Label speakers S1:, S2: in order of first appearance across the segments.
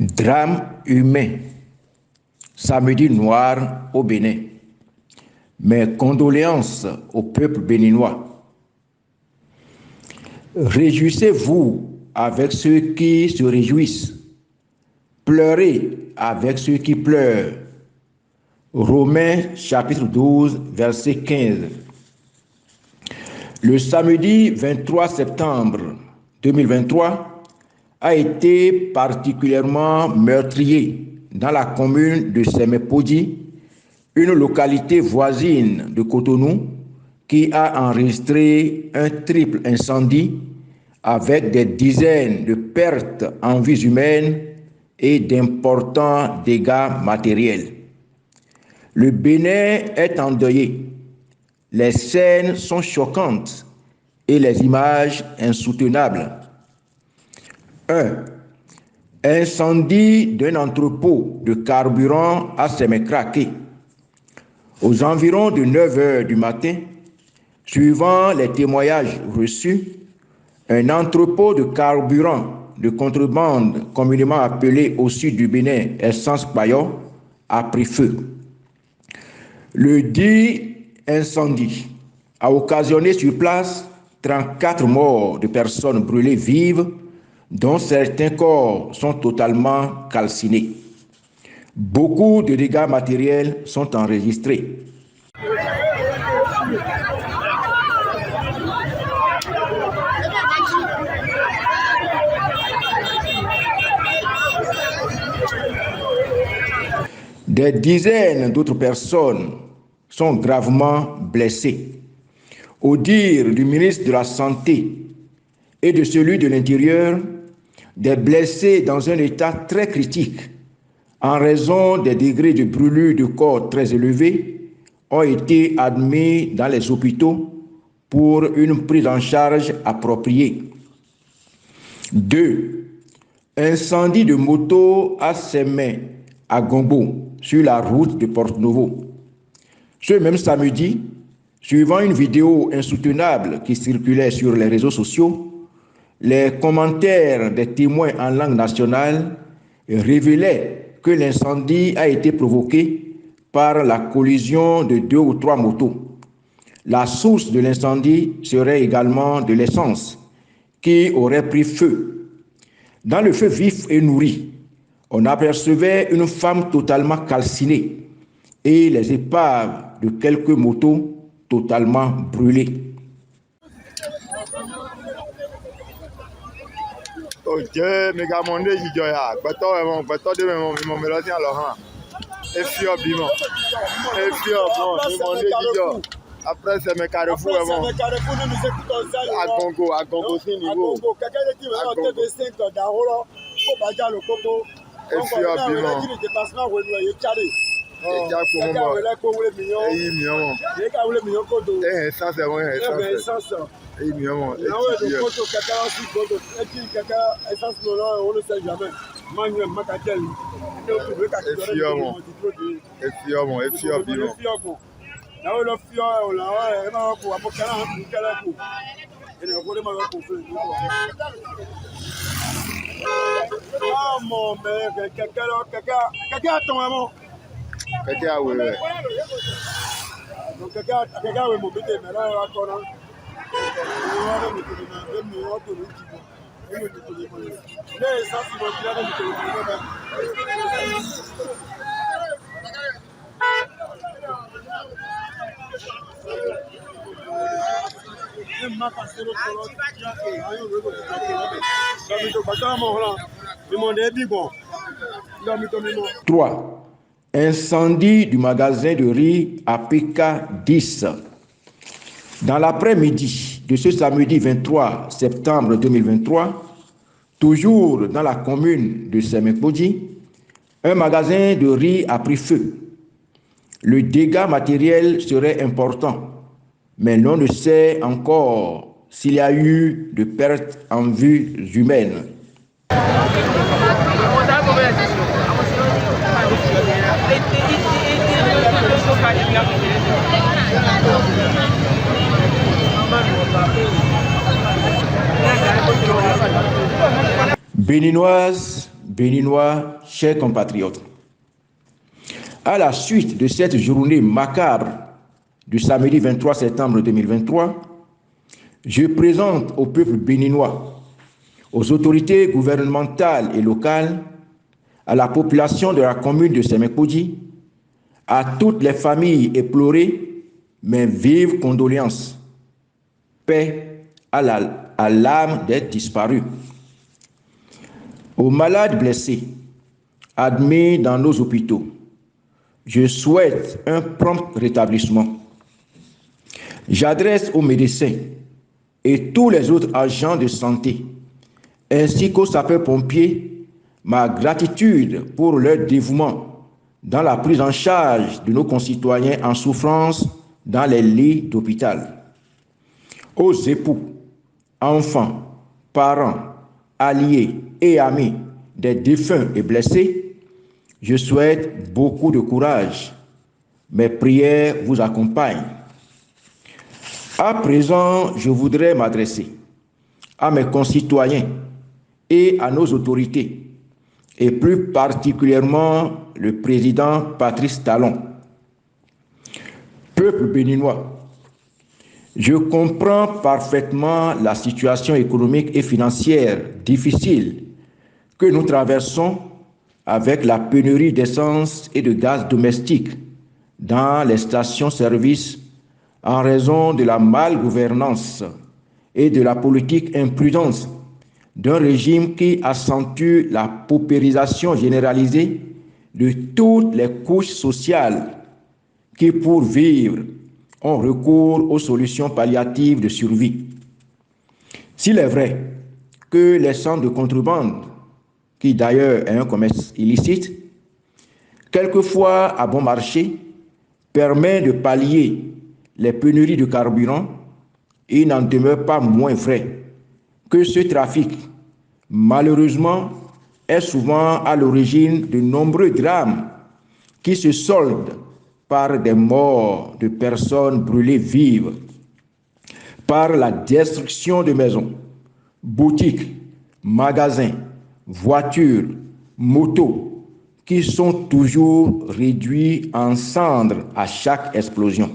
S1: Drame humain. Samedi noir au Bénin. Mes condoléances au peuple béninois. Réjouissez-vous avec ceux qui se réjouissent. Pleurez avec ceux qui pleurent. Romains chapitre 12, verset 15. Le samedi 23 septembre 2023 a été particulièrement meurtrier dans la commune de Sémé-Podji, une localité voisine de Cotonou qui a enregistré un triple incendie avec des dizaines de pertes en vies humaines et d'importants dégâts matériels. Le Bénin est endeuillé. Les scènes sont choquantes et les images insoutenables. 1. Incendie d'un entrepôt de carburant à Sémé-Craqué. Aux environs de 9 h du matin, suivant les témoignages reçus, un entrepôt de carburant de contrebande communément appelé au sud du Bénin Essence Payon a pris feu. Le dit incendie a occasionné sur place 34 morts de personnes brûlées vives, dont certains corps sont totalement calcinés. Beaucoup de dégâts matériels sont enregistrés. Des dizaines d'autres personnes sont gravement blessées. Au dire du ministre de la Santé et de celui de l'Intérieur, des blessés dans un état très critique en raison des degrés de brûlure du corps très élevés ont été admis dans les hôpitaux pour une prise en charge appropriée. 2. Incendie de moto à Sémé, à Gombo, sur la route de Porto-Novo. Ce même samedi, suivant une vidéo insoutenable qui circulait sur les réseaux sociaux, les commentaires des témoins en langue nationale révélaient que l'incendie a été provoqué par la collision de 2 ou 3 motos. La source de l'incendie serait également de l'essence qui aurait pris feu. Dans le feu vif et nourri, on apercevait une femme totalement calcinée et les épaves de quelques motos totalement brûlées.
S2: Ok, mes gars, mon Dieu, je après, c'est mes carrefours. À Congo, c'est niveau.
S1: Trois. Incendie du magasin de riz à PK10. Dans l'après-midi de ce samedi 23 septembre 2023, toujours dans la commune de Sémé-Podji, un magasin de riz a pris feu. Le dégât matériel serait important, mais l'on ne sait encore s'il y a eu de pertes en vies humaines. Béninoises, béninois, chers compatriotes. À la suite de cette journée macabre du samedi 23 septembre 2023, je présente au peuple béninois, aux autorités gouvernementales et locales, à la population de la commune de Semekoji, à toutes les familles éplorées, mes vives condoléances. Paix à l'âme des disparus. Aux malades blessés, admis dans nos hôpitaux, je souhaite un prompt rétablissement. J'adresse aux médecins et tous les autres agents de santé, ainsi qu'aux sapeurs-pompiers, ma gratitude pour leur dévouement dans la prise en charge de nos concitoyens en souffrance dans les lits d'hôpital. Aux époux, enfants, parents, alliés et amis des défunts et blessés, je souhaite beaucoup de courage. Mes prières vous accompagnent. À présent, je voudrais m'adresser à mes concitoyens et à nos autorités, et plus particulièrement le président Patrice Talon. Peuple béninois, je comprends parfaitement la situation économique et financière difficile que nous traversons avec la pénurie d'essence et de gaz domestique dans les stations-service en raison de la malgouvernance et de la politique imprudente d'un régime qui accentue la paupérisation généralisée de toutes les couches sociales qui, pour vivre, ont recours aux solutions palliatives de survie. S'il est vrai que les centres de contrebande, qui d'ailleurs est un commerce illicite, quelquefois à bon marché, permet de pallier les pénuries de carburant, il n'en demeure pas moins vrai que ce trafic, malheureusement, est souvent à l'origine de nombreux drames qui se soldent par des morts de personnes brûlées vives, par la destruction de maisons, boutiques, magasins, voitures, motos, qui sont toujours réduits en cendres à chaque explosion.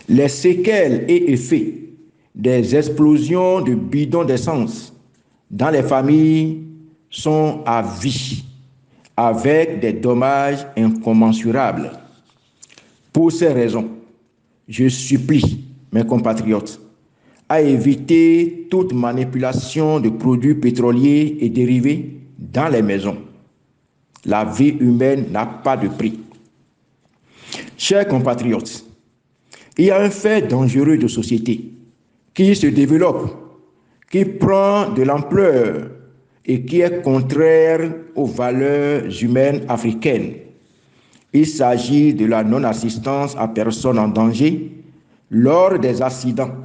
S1: Les séquelles et effets des explosions de bidons d'essence dans les familles sont à vie, avec des dommages incommensurables. Pour ces raisons, je supplie mes compatriotes à éviter toute manipulation de produits pétroliers et dérivés dans les maisons. La vie humaine n'a pas de prix. Chers compatriotes, il y a un fait dangereux de société qui se développe, qui prend de l'ampleur et qui est contraire aux valeurs humaines africaines. Il s'agit de la non-assistance à personne en danger lors des accidents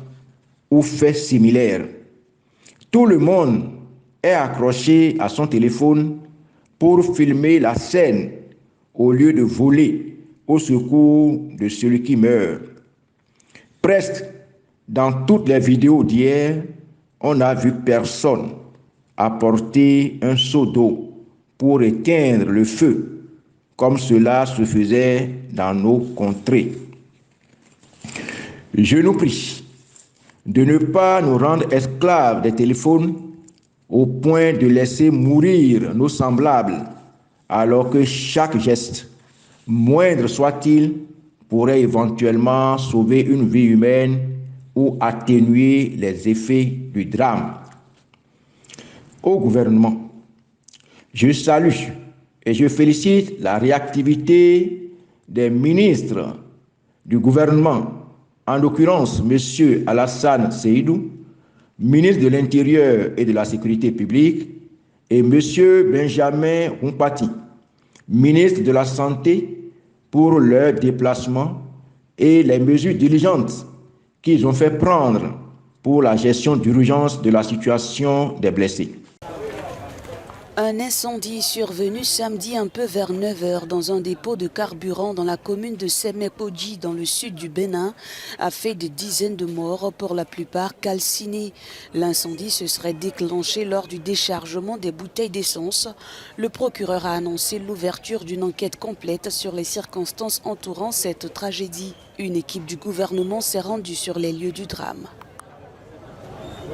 S1: ou faits similaires. Tout le monde est accroché à son téléphone pour filmer la scène au lieu de voler au secours de celui qui meurt. Presque dans toutes les vidéos d'hier, on n'a vu personne apporter un seau d'eau pour éteindre le feu, comme cela se faisait dans nos contrées. Je nous prie de ne pas nous rendre esclaves des téléphones au point de laisser mourir nos semblables, alors que chaque geste, moindre soit-il, pourrait éventuellement sauver une vie humaine ou atténuer les effets du drame. Au gouvernement, je salue et je félicite la réactivité des ministres du gouvernement, en l'occurrence M. Alassane Seydou, ministre de l'Intérieur et de la Sécurité publique, et M. Benjamin Rumpati, ministre de la Santé, pour leur déplacement et les mesures diligentes qu'ils ont fait prendre pour la gestion d'urgence de la situation des blessés.
S3: Un incendie survenu samedi un peu vers 9 h dans un dépôt de carburant dans la commune de Semepoji dans le sud du Bénin a fait des dizaines de morts, pour la plupart calcinés. L'incendie se serait déclenché lors du déchargement des bouteilles d'essence. Le procureur a annoncé l'ouverture d'une enquête complète sur les circonstances entourant cette tragédie. Une équipe du gouvernement s'est rendue sur les lieux du drame.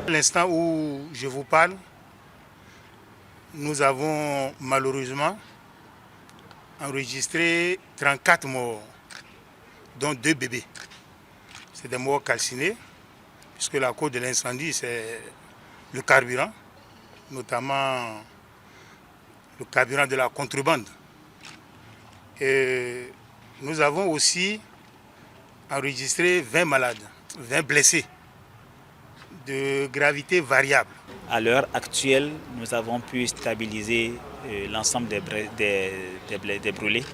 S4: À l'instant où je vous parle, nous avons malheureusement enregistré 34 morts, dont 2 bébés. C'est des morts calcinés, puisque la cause de l'incendie, c'est le carburant, notamment le carburant de la contrebande. Et nous avons aussi enregistré 20 malades, 20 blessés de gravité variable.
S5: À l'heure actuelle, nous avons pu stabiliser l'ensemble des brûlés,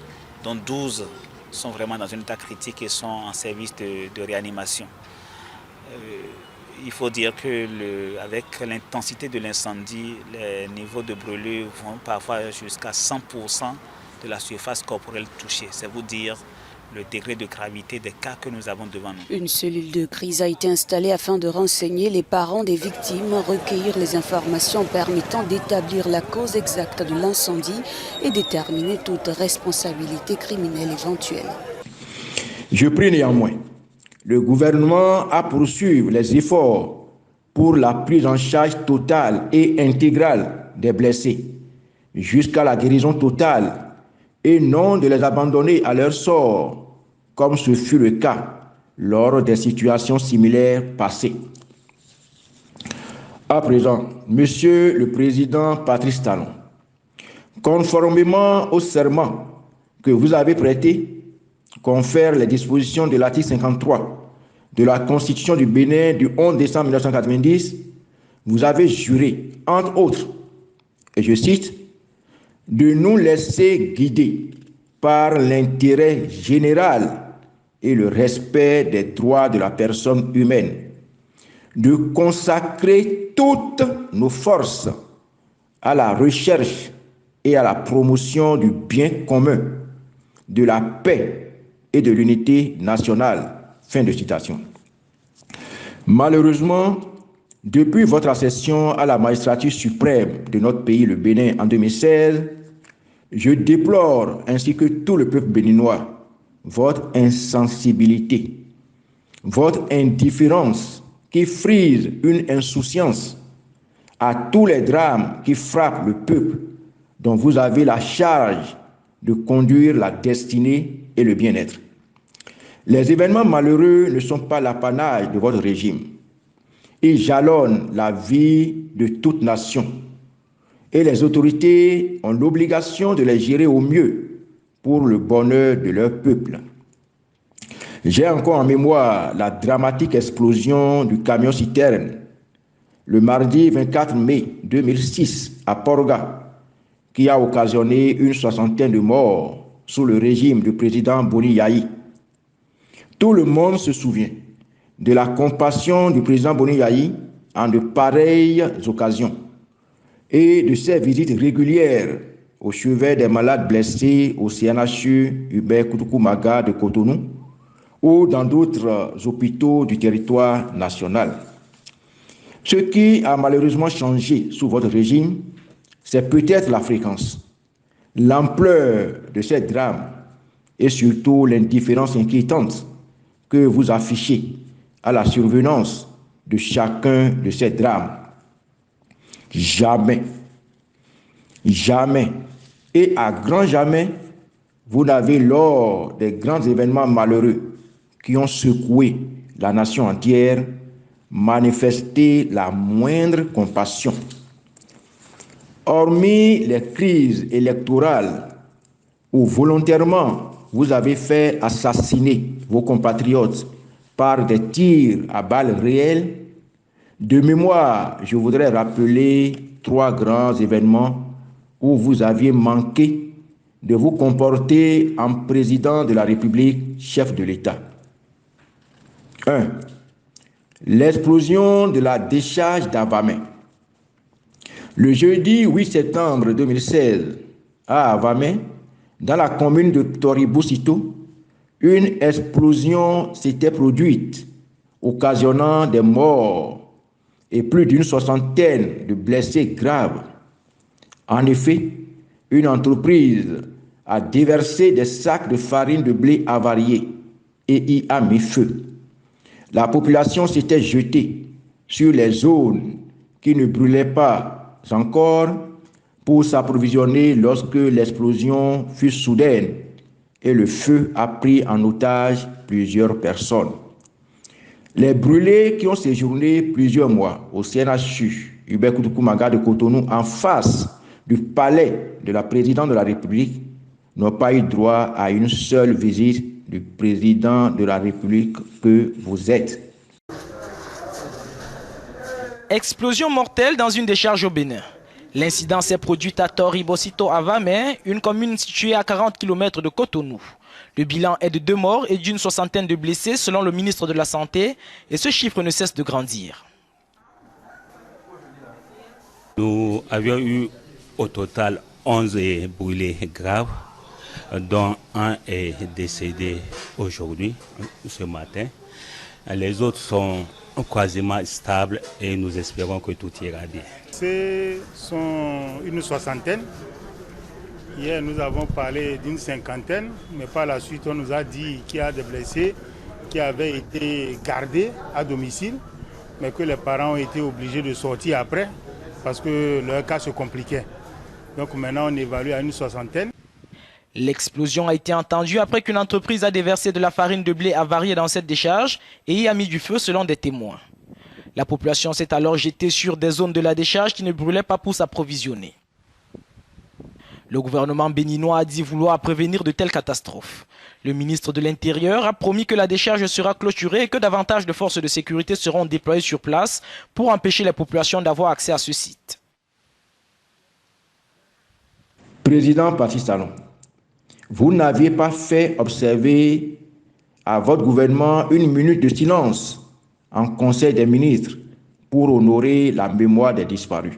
S5: dont 12 sont vraiment dans un état critique et sont en service de réanimation. Il faut dire que avec l'intensité de l'incendie, les niveaux de brûlures vont parfois jusqu'à 100% de la surface corporelle touchée. C'est vous dire le degré de gravité des cas que nous avons devant nous.
S3: Une cellule de crise a été installée afin de renseigner les parents des victimes, recueillir les informations permettant d'établir la cause exacte de l'incendie et déterminer toute responsabilité criminelle éventuelle.
S1: Je prie néanmoins le gouvernement à poursuivre les efforts pour la prise en charge totale et intégrale des blessés jusqu'à la guérison totale et non de les abandonner à leur sort, comme ce fut le cas lors des situations similaires passées. À présent, Monsieur le Président Patrice Talon, conformément au serment que vous avez prêté, confère les dispositions de l'article 53 de la Constitution du Bénin du 11 décembre 1990, vous avez juré, entre autres, et je cite, de nous laisser guider par l'intérêt général et le respect des droits de la personne humaine, de consacrer toutes nos forces à la recherche et à la promotion du bien commun, de la paix et de l'unité nationale. Fin de citation. Malheureusement, depuis votre accession à la magistrature suprême de notre pays, le Bénin, en 2016, je déplore, ainsi que tout le peuple béninois, votre insensibilité, votre indifférence qui frise une insouciance à tous les drames qui frappent le peuple dont vous avez la charge de conduire la destinée et le bien-être. Les événements malheureux ne sont pas l'apanage de votre régime. Ils jalonnent la vie de toute nation et les autorités ont l'obligation de les gérer au mieux pour le bonheur de leur peuple. J'ai encore en mémoire la dramatique explosion du camion-citerne le mardi 24 mai 2006 à Porga, qui a occasionné une soixantaine de morts sous le régime du président Boni Yayi. Tout le monde se souvient de la compassion du président Boni Yayi en de pareilles occasions et de ses visites régulières au chevet des malades blessés au CNHU Hubert Koutoukou-Maga de Cotonou ou dans d'autres hôpitaux du territoire national. Ce qui a malheureusement changé sous votre régime, c'est peut-être la fréquence, l'ampleur de ces drames et surtout l'indifférence inquiétante que vous affichez à la survenance de chacun de ces drames. Jamais, jamais et à grand jamais, vous n'avez, lors des grands événements malheureux qui ont secoué la nation entière, manifesté la moindre compassion. Hormis les crises électorales où volontairement vous avez fait assassiner vos compatriotes par des tirs à balles réelles, de mémoire, je voudrais rappeler 3 grands événements où vous aviez manqué de vous comporter en président de la République, chef de l'État. 1. L'explosion de la décharge d'Avamé. Le jeudi 8 septembre 2016, à Avamé, dans la commune de Toriboussito, une explosion s'était produite, occasionnant des morts et plus d'une soixantaine de blessés graves. En effet, une entreprise a déversé des sacs de farine de blé avariés et y a mis feu. La population s'était jetée sur les zones qui ne brûlaient pas encore pour s'approvisionner lorsque l'explosion fut soudaine et le feu a pris en otage plusieurs personnes. Les brûlés qui ont séjourné plusieurs mois au CNHU Hubert Koutoukou-Maga de Cotonou en face du palais de la présidente de la République n'ont pas eu droit à une seule visite du président de la République que vous êtes.
S6: Explosion mortelle dans une décharge au Bénin. L'incident s'est produit à Toriboussito Avamé, une commune située à 40 km de Cotonou. Le bilan est de 2 morts et d'une soixantaine de blessés selon le ministre de la Santé et ce chiffre ne cesse de grandir.
S7: Nous avions eu au total 11 brûlés graves, dont un est décédé aujourd'hui, ce matin. Les autres sont quasiment stables et nous espérons que tout ira bien.
S4: Ce sont une soixantaine. Hier, nous avons parlé d'une cinquantaine, mais par la suite, on nous a dit qu'il y a des blessés qui avaient été gardés à domicile, mais que les parents ont été obligés de sortir après parce que leur cas se compliquait. Donc maintenant, on évalue à une soixantaine.
S6: L'explosion a été entendue après qu'une entreprise a déversé de la farine de blé avariée dans cette décharge et y a mis du feu selon des témoins. La population s'est alors jetée sur des zones de la décharge qui ne brûlaient pas pour s'approvisionner. Le gouvernement béninois a dit vouloir prévenir de telles catastrophes. Le ministre de l'Intérieur a promis que la décharge sera clôturée et que davantage de forces de sécurité seront déployées sur place pour empêcher les populations d'avoir accès à ce site.
S1: Président Patrice Talon, vous n'aviez pas fait observer à votre gouvernement une minute de silence en Conseil des ministres pour honorer la mémoire des disparus.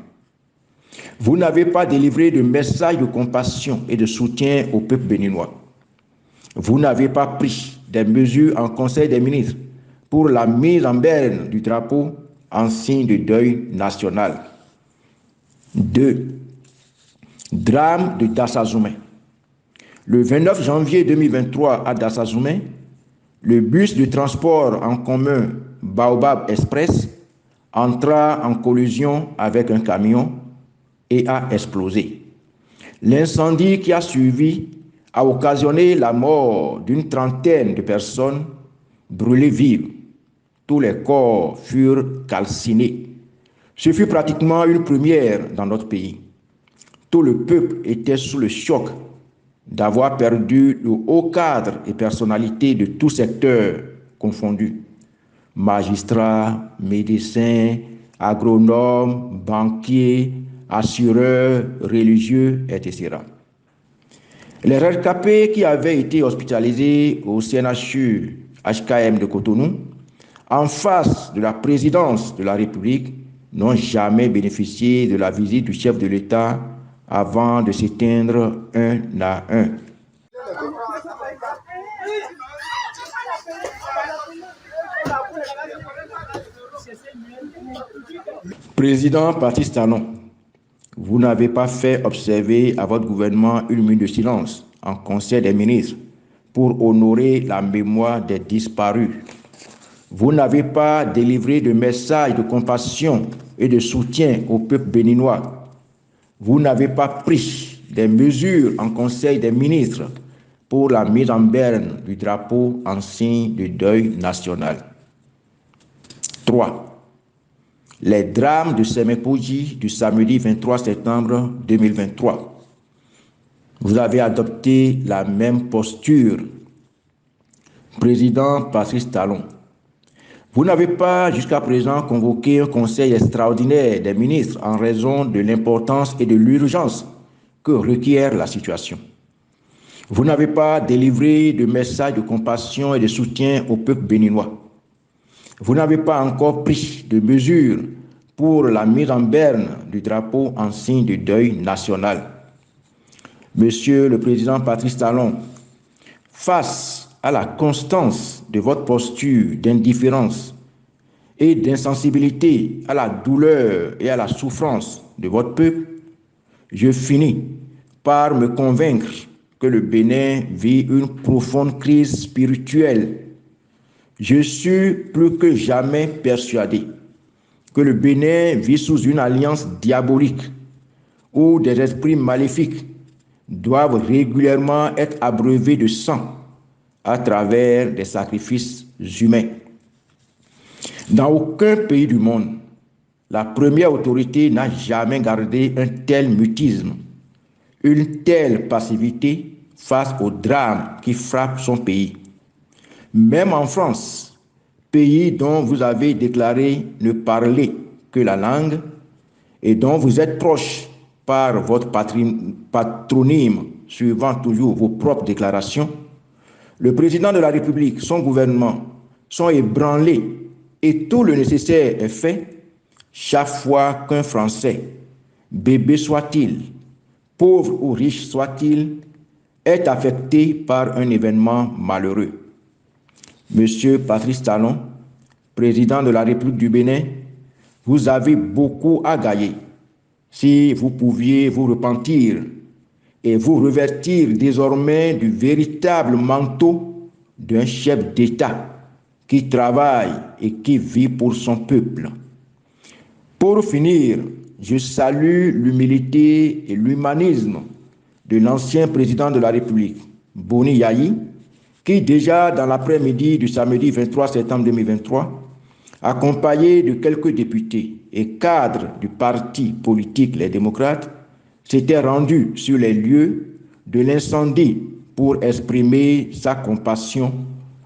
S1: Vous n'avez pas délivré de message de compassion et de soutien au peuple béninois. Vous n'avez pas pris des mesures en Conseil des ministres pour la mise en berne du drapeau en signe de deuil national. 2. Drame de Dassazoumé. Le 29 janvier 2023 à Dassazoumé, le bus de transport en commun Baobab Express entra en collision avec un camion et a explosé. L'incendie qui a suivi a occasionné la mort d'une trentaine de personnes brûlées vives. Tous les corps furent calcinés. Ce fut pratiquement une première dans notre pays. Tout le peuple était sous le choc d'avoir perdu le haut cadre et personnalités de tout secteur confondus. Magistrats, médecins, agronomes, banquiers, assureurs, religieux, etc. Les rescapés qui avaient été hospitalisés au CNHU HKM de Cotonou, en face de la présidence de la République, n'ont jamais bénéficié de la visite du chef de l'État avant de s'éteindre un à un. Président Patrice Talon, vous n'avez pas fait observer à votre gouvernement une minute de silence en Conseil des ministres pour honorer la mémoire des disparus. Vous n'avez pas délivré de message de compassion et de soutien au peuple béninois. Vous n'avez pas pris des mesures en Conseil des ministres pour la mise en berne du drapeau en signe de deuil national. 3. Les drames de Semepoji du samedi 23 septembre 2023. Vous avez adopté la même posture. Président Patrice Talon, vous n'avez pas jusqu'à présent convoqué un conseil extraordinaire des ministres en raison de l'importance et de l'urgence que requiert la situation. Vous n'avez pas délivré de message de compassion et de soutien au peuple béninois. Vous n'avez pas encore pris de mesures pour la mise en berne du drapeau en signe de deuil national. Monsieur le Président Patrice Talon, face à la constance de votre posture d'indifférence et d'insensibilité à la douleur et à la souffrance de votre peuple, je finis par me convaincre que le Bénin vit une profonde crise spirituelle. Je suis plus que jamais persuadé que le Bénin vit sous une alliance diabolique où des esprits maléfiques doivent régulièrement être abreuvés de sang à travers des sacrifices humains. Dans aucun pays du monde, la première autorité n'a jamais gardé un tel mutisme, une telle passivité face au drame qui frappe son pays. Même en France, pays dont vous avez déclaré ne parler que la langue et dont vous êtes proche par votre patronyme, suivant toujours vos propres déclarations, le président de la République, son gouvernement sont ébranlés et tout le nécessaire est fait chaque fois qu'un Français, bébé soit-il, pauvre ou riche soit-il, est affecté par un événement malheureux. Monsieur Patrice Talon, président de la République du Bénin, vous avez beaucoup à gagner si vous pouviez vous repentir et vous revêtir désormais du véritable manteau d'un chef d'État qui travaille et qui vit pour son peuple. Pour finir, je salue l'humilité et l'humanisme de l'ancien président de la République, Boni Yayi, qui déjà dans l'après-midi du samedi 23 septembre 2023, accompagné de quelques députés et cadres du parti politique Les Démocrates, s'était rendu sur les lieux de l'incendie pour exprimer sa compassion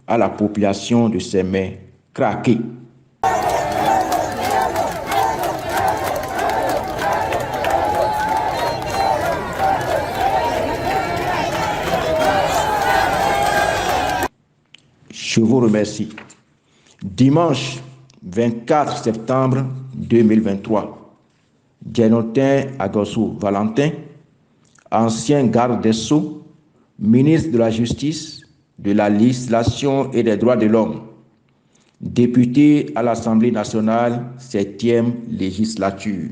S1: à la population de Sémé craquée. Je vous remercie. Dimanche 24 septembre 2023, Djenotin Agossou Valentin, ancien garde des Sceaux, ministre de la Justice, de la Législation et des Droits de l'Homme, député à l'Assemblée nationale, 7e législature.